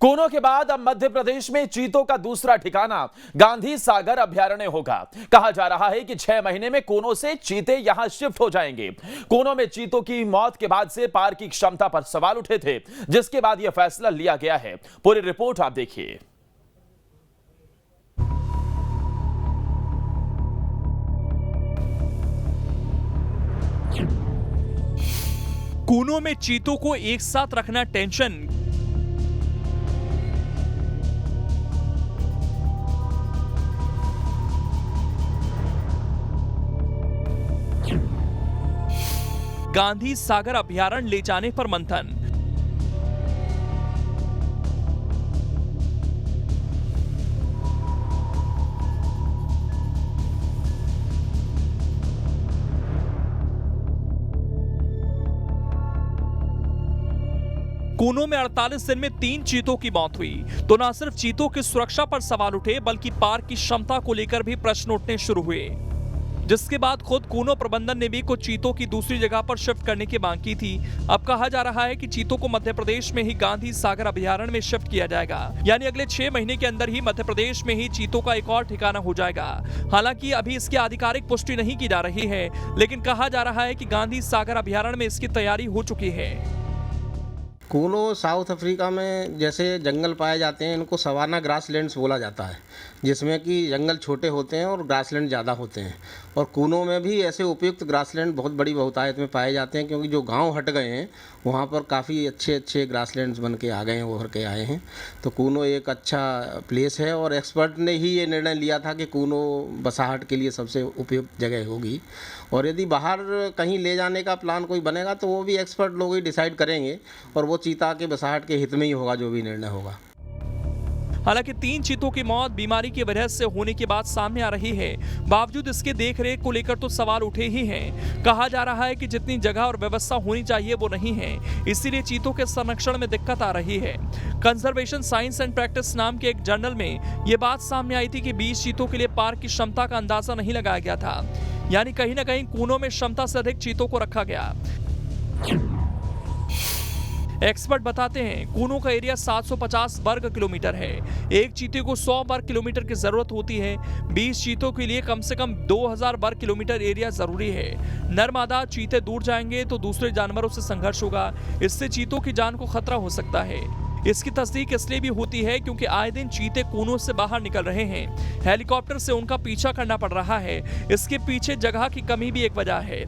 कूनो के बाद अब मध्य प्रदेश में चीतों का दूसरा ठिकाना गांधी सागर अभयारण्य होगा। कहा जा रहा है कि 6 महीने में कूनो से चीते यहां शिफ्ट हो जाएंगे। कूनो में चीतों की मौत के बाद से पार्क की क्षमता पर सवाल उठे थे, जिसके बाद यह फैसला लिया गया है। पूरी रिपोर्ट आप देखिए। कूनो में चीतों को एक साथ रखना टेंशन। गांधी सागर अभयारण्य ले जाने पर मंथन। कूनो में 48 दिन में 3 चीतों की मौत हुई तो न सिर्फ चीतों की सुरक्षा पर सवाल उठे, बल्कि पार्क की क्षमता को लेकर भी प्रश्न उठने शुरू हुए, जिसके बाद खुद कूनो प्रबंधन ने भी कुछ चीतों की दूसरी जगह पर शिफ्ट करने की मांग की थी। अब कहा जा रहा है कि चीतों को मध्य प्रदेश में ही गांधी सागर अभयारण्य में शिफ्ट किया जाएगा, यानी अगले 6 महीने के अंदर ही मध्य प्रदेश में ही चीतों का एक और ठिकाना हो जाएगा। हालांकि अभी इसकी आधिकारिक पुष्टि नहीं की जा रही है, लेकिन कहा जा रहा है कि गांधी सागर अभयारण्य में इसकी तैयारी हो चुकी है। कूनो साउथ अफ्रीका में जैसे जंगल पाए जाते हैं, इनको सवाना ग्रासलैंड्स बोला जाता है, जिसमें कि जंगल छोटे होते हैं और ग्रासलैंड ज़्यादा होते हैं। और कूनो में भी ऐसे उपयुक्त ग्रासलैंड बहुत बड़ी बहुतायत में पाए जाते हैं, क्योंकि जो गांव हट गए हैं वहाँ पर काफ़ी अच्छे अच्छे ग्रासलैंड्स बन के आ गए हैं, उभर के आए हैं। तो कूनो एक अच्छा प्लेस है और एक्सपर्ट ने ही ये निर्णय लिया था कि कूनो बसाहट के लिए सबसे उपयुक्त जगह होगी। और यदि बाहर कहीं ले जाने का प्लान कोई बनेगा तो वो भी एक्सपर्ट लोग ही डिसाइड करेंगे, और वो चीता के बसाहट के हित में ही होगा जो भी निर्णय होगा। हालांकि 3 चीतों की मौत बीमारी की वजह से होने की बात सामने आ रही है, बावजूद इसके देखरेख को लेकर तो सवाल उठे ही हैं। कहा जा रहा है कि जितनी जगह और व्यवस्था होनी चाहिए वो नहीं है, इसीलिए चीतों के संरक्षण में दिक्कत आ रही है। कंजर्वेशन साइंस एंड प्रैक्टिस नाम के एक जर्नल में ये बात सामने आई थी कि 20 चीतों के लिए पार्क की क्षमता का अंदाजा नहीं लगाया गया था, यानी कहीं ना कहीं कूनो में क्षमता से अधिक चीतों को रखा गया। एक्सपर्ट बताते हैं कूनो का एरिया 750 वर्ग किलोमीटर है। एक चीते को 100 वर्ग किलोमीटर की जरूरत होती है। 20 चीतों के लिए कम से कम 2000 वर्ग किलोमीटर एरिया जरूरी है। नर मादा चीते दूर जाएंगे तो दूसरे जानवरों से संघर्ष होगा, इससे चीतों की जान को खतरा हो सकता है। इसकी तस्दीक इसलिए भी होती है क्योंकि आए दिन चीते कूनो से बाहर निकल रहे हैं, हेलीकॉप्टर से उनका पीछा करना पड़ रहा है। इसके पीछे जगह की कमी भी एक वजह है।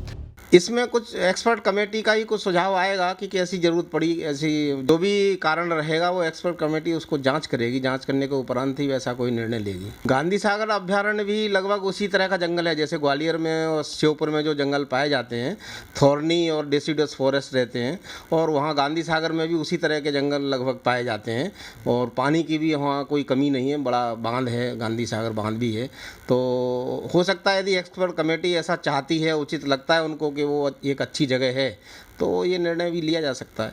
इसमें कुछ एक्सपर्ट कमेटी का ही कुछ सुझाव आएगा कि कैसी ज़रूरत पड़ी, ऐसी जो भी कारण रहेगा वो एक्सपर्ट कमेटी उसको जांच करेगी। जांच करने के उपरांत ही वैसा कोई निर्णय लेगी। गांधी सागर अभयारण्य भी लगभग उसी तरह का जंगल है जैसे ग्वालियर में और श्योपुर में जो जंगल पाए जाते हैं, थॉर्नी और डेसिडस फॉरेस्ट रहते हैं, और वहाँ गांधी सागर में भी उसी तरह के जंगल लगभग पाए जाते हैं। और पानी की भी वहाँ कोई कमी नहीं है, बड़ा बांध है, गांधी सागर बांध भी है। तो हो सकता है यदि एक्सपर्ट कमेटी ऐसा चाहती है, उचित लगता है उनको कि वो एक अच्छी जगह है, तो ये निर्णय भी लिया जा सकता है।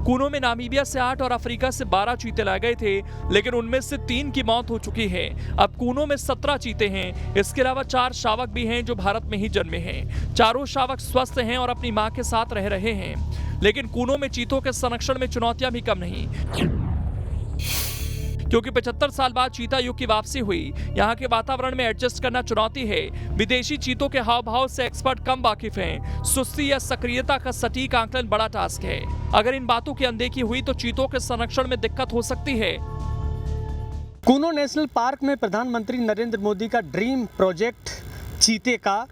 कूनो में नामीबिया से 8 और अफ्रीका से 12 चीते लाए गए थे, लेकिन उनमें से 3 की मौत हो चुकी है। अब कूनो में 17 चीते हैं। इसके अलावा 4 शावक भी हैं जो भारत में ही जन्मे हैं। चारों शावक स्वस्थ हैं और अपनी मां के साथ रह रहे हैं। लेकिन कूनो में चीतों के संरक्षण में चुनौतियां भी कम नहीं, क्योंकि 75 साल बाद चीता युग की वापसी हुई। यहाँ के वातावरण में एडजस्ट करना चुनौती है। विदेशी चीतों के हाव भाव से एक्सपर्ट कम वाकिफ हैं। सुस्ती या सक्रियता का सटीक आकलन बड़ा टास्क है। अगर इन बातों की अनदेखी हुई तो चीतों के संरक्षण में दिक्कत हो सकती है। कूनो नेशनल पार्क में प्रधानमंत्री नरेंद्र मोदी का ड्रीम प्रोजेक्ट चीते का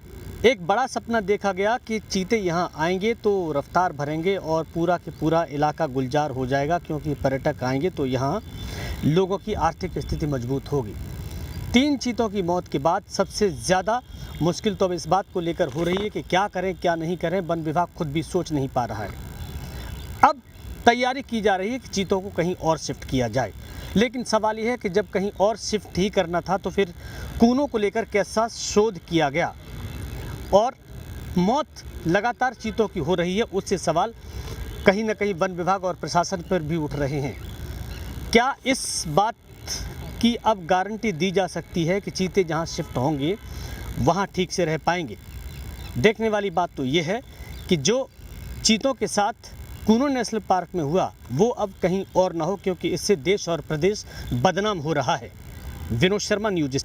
एक बड़ा सपना देखा गया कि चीते यहाँ आएंगे तो रफ्तार भरेंगे और पूरा के पूरा इलाका गुलजार हो जाएगा, क्योंकि पर्यटक आएंगे तो यहाँ लोगों की आर्थिक स्थिति मजबूत होगी। 3 चीतों की मौत के बाद सबसे ज़्यादा मुश्किल तो अब इस बात को लेकर हो रही है कि क्या करें क्या नहीं करें। वन विभाग खुद भी सोच नहीं पा रहा है। अब तैयारी की जा रही है कि चीतों को कहीं और शिफ्ट किया जाए, लेकिन सवाल यह है कि जब कहीं और शिफ्ट ही करना था तो फिर कूनो को लेकर कैसा शोध किया गया, और मौत लगातार चीतों की हो रही है, उससे सवाल कहीं ना कहीं वन विभाग और प्रशासन पर भी उठ रहे हैं। क्या इस बात की अब गारंटी दी जा सकती है कि चीते जहां शिफ्ट होंगे वहां ठीक से रह पाएंगे? देखने वाली बात तो ये है कि जो चीतों के साथ कूनो नेशनल पार्क में हुआ वो अब कहीं और ना हो, क्योंकि इससे देश और प्रदेश बदनाम हो रहा है। विनोद शर्मा, न्यूज़